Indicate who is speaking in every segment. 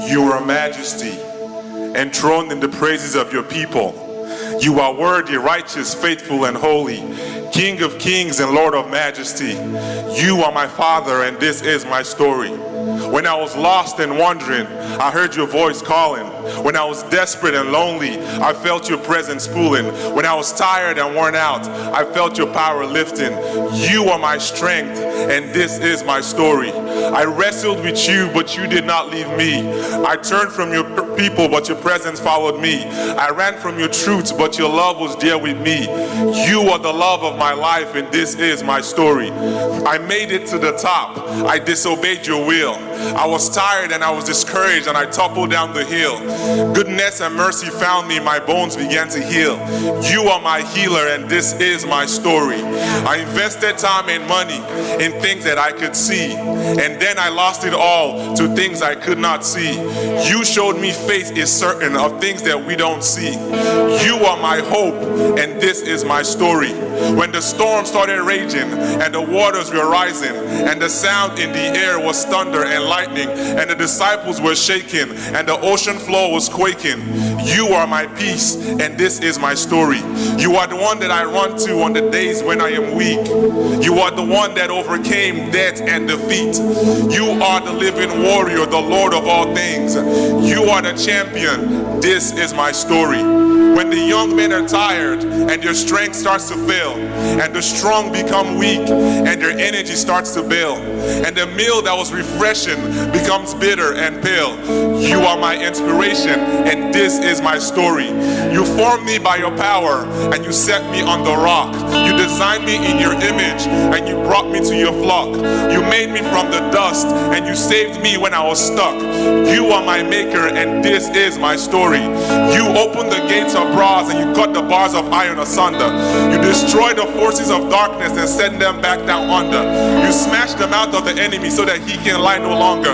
Speaker 1: You are a majesty, enthroned in the praises of your people. You are worthy, righteous, faithful, and holy, King of kings and Lord of majesty. You are my Father, and this is my story. When I was lost and wandering, I heard your voice calling. When I was desperate and lonely, I felt your presence pulling. When I was tired and worn out, I felt your power lifting. You are my strength, and this is my story. I wrestled with you, but you did not leave me. I turned from your people, but your presence followed me. I ran from your truth, but your love was there with me. You are the love of my life, and this is my story. I made it to the top. I disobeyed your will. I was tired and I was discouraged, and I toppled down the hill. Goodness and mercy found me, my bones began to heal. You are my healer, and this is my story. I invested time and money in things that I could see, and then I lost it all to things I could not see. You showed me faith is certain of things that we don't see. You are my hope, and this is my story. When the storm started raging and the waters were rising, and the sound in the air was thunder and lightning, and the disciples were shaking, and the ocean floor was quaking, you are my peace, and this is my story. You are the one that I run to on the days when I am weak. You are the one that overcame death and defeat. You are the living warrior, the Lord of all things. You are the champion. This is my story. When the young men are tired and their strength starts to fail, and the strong become weak and their energy starts to fail, and the meal that was refreshing becomes bitter and pale, you are my inspiration, and this is my story. You formed me by your power, and you set me on the rock. You designed me in your image, and you brought me to your flock. You made me from the dust, and you saved me when I was stuck. You are my maker, and this is my story. You opened the gates of brass, and you cut the bars of iron asunder. You destroyed the forces of darkness and sent them back down under. You smashed the mouth of the enemy so that he can lie no longer.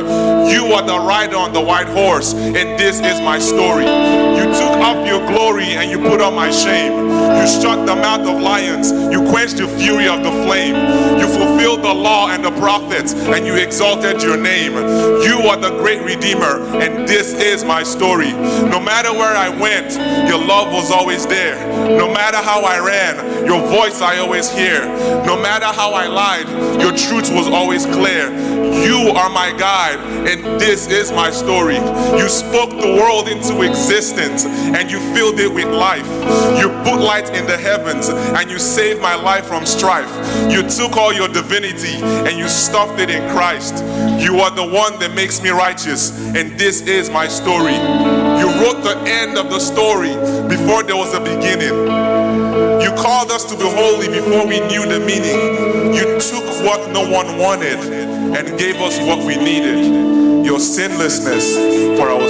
Speaker 1: You are the rider on the white horse, and this is my story. You took off your glory and you put on my shame. You shut the mouth of lions. You quenched the fury of the flame. You fulfilled the law and the prophets, and you exalted your name. You are the great Redeemer, and this is my story. No matter where I went, your love was always there. No matter how I ran, your voice I always hear. No matter how I lied, your truth was always clear. You are my guide, and this is my story. You spoke the world into existence, and you filled it with life. You put light in the heavens, and you saved my life from strife. You took all your divinity, and you stuffed it in Christ. You are the one that makes me righteous, and this is my story. You wrote the end of the story before there was a beginning. You called us to be holy before we knew the meaning. You took what no one wanted and gave us what we needed. Your sinlessness for our